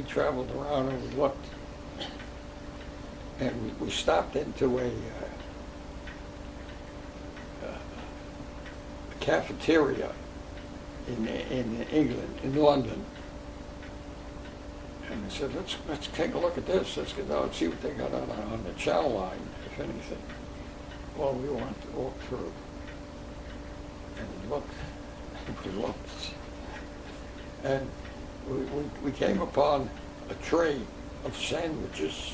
traveled around and we looked, and we stopped into a cafeteria in England, in London. And I said, let's take a look at this. Let's get out and see what they got on the channel line, if anything. Well, we wanted to walk through. And we looked. And we came upon a tray of sandwiches.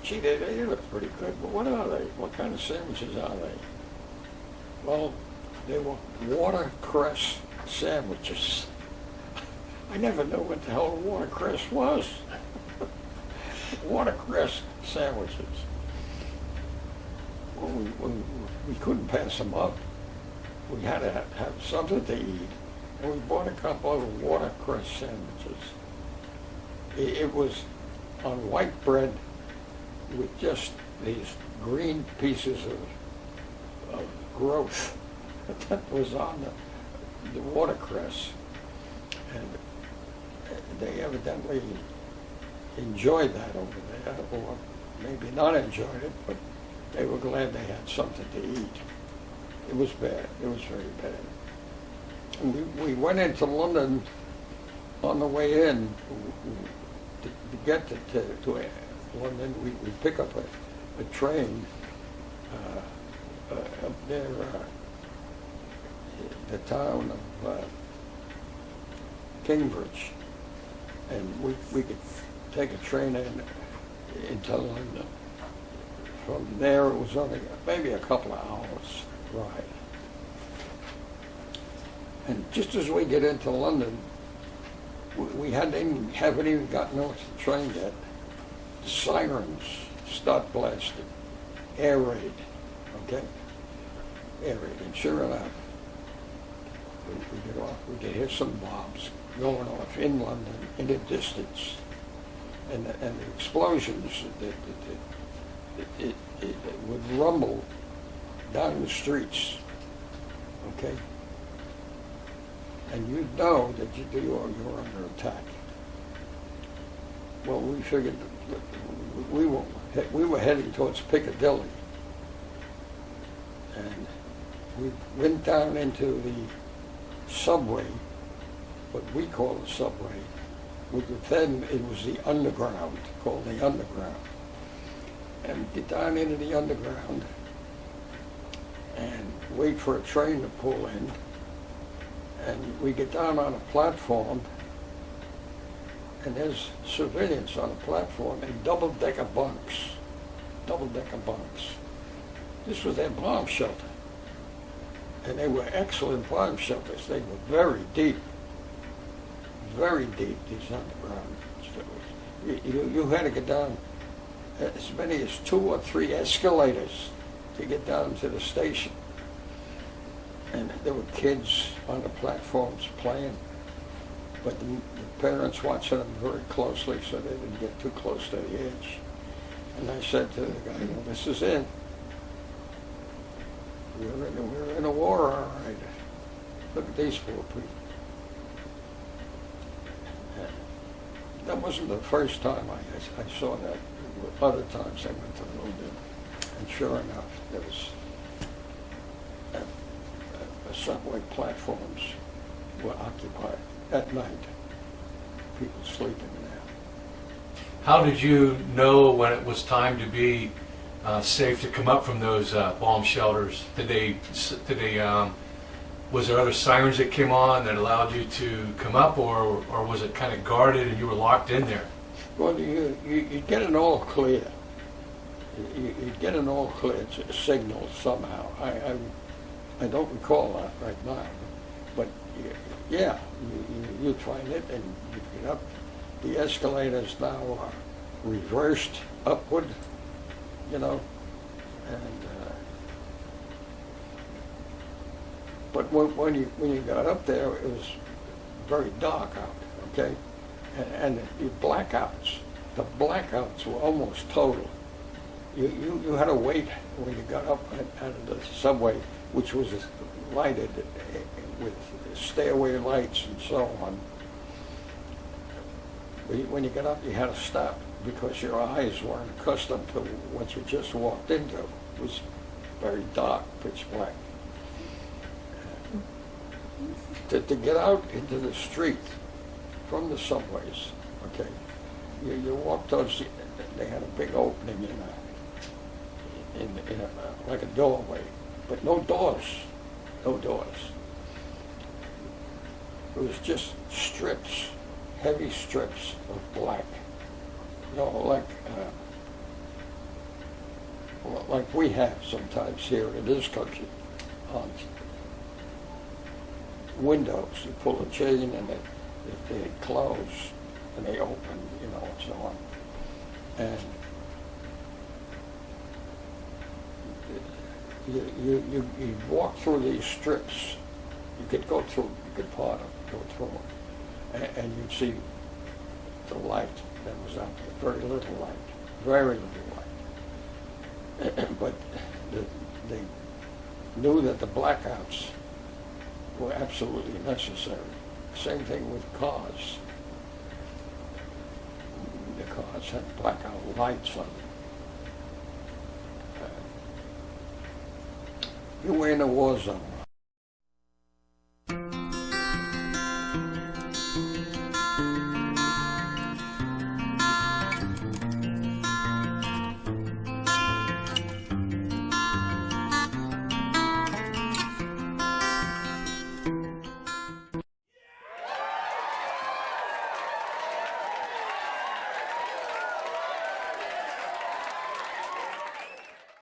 Gee, they look pretty good, but what are they? What kind of sandwiches are they? Well, they were watercress sandwiches. I never knew what the hell watercress was. Watercress sandwiches. Well, we couldn't pass them up. We had to have something to eat. And we bought a couple of watercress sandwiches. It was on white bread with just these green pieces of growth that was on the watercress. And they evidently enjoyed that over there, or maybe not enjoyed it, but they were glad they had something to eat. It was bad. It was very bad. And we went into London on the way in. To get to London, we pick up a train up there, the town of Cambridge, and we could take a train into London. From there, it was only maybe a couple of hours ride. And just as we get into London, we haven't even gotten off the train yet. The sirens start blasting. Air raid, okay? Air raid, and sure enough, we get off. We can hear some bombs going off in London in the distance, and the explosions it would rumble down the streets, okay? And you know that you're under attack. Well, we figured we were heading towards Piccadilly, and we went down into the subway, what we call the subway, which then it was the underground, called the underground. And we get down into the underground and wait for a train to pull in. And we get down on a platform, and there's civilians on a platform in double-decker bunks. This was their bomb shelter. And they were excellent bomb shelters. They were very deep, these underground shelters. You had to get down as many as 2 or 3 escalators to get down to the station. And there were kids on the platforms playing, but the parents watching them very closely so they didn't get too close to the edge. And I said to the guy, well, this is it. We're in a war, all right. Look at these poor people. And that wasn't the first time I saw that. Other times I went to London, and sure enough, there was subway platforms were occupied at night. People sleeping there. How did you know when it was time to be safe to come up from those bomb shelters? Was there other sirens that came on that allowed you to come up, or was it kind of guarded and you were locked in there? Well, you get an all clear. You get an all clear signal somehow. I don't recall that right now, but yeah, you find it and you get up. The escalators now are reversed upward, and but when you got up there, it was very dark out, okay, and the blackouts were almost total. You had to wait when you got up out of the subway, which was lighted with stairway lights and so on. When you got up, you had to stop because your eyes weren't accustomed to what you just walked into. It was very dark, pitch black. To get out into the street from the subways, okay, you walk towards, they had a big opening in a like a doorway, but no doors, no doors. It was just strips, heavy strips of black, like we have sometimes here in this country on windows. You pull a chain and if they close and they open, and so on. And you walk through these strips. You could go through, you could part of, go through them, and you'd see the light that was out there. Very little light, very little light. But they knew that the blackouts were absolutely necessary. Same thing with cars. The cars had blackout lights on them. You were in a war zone.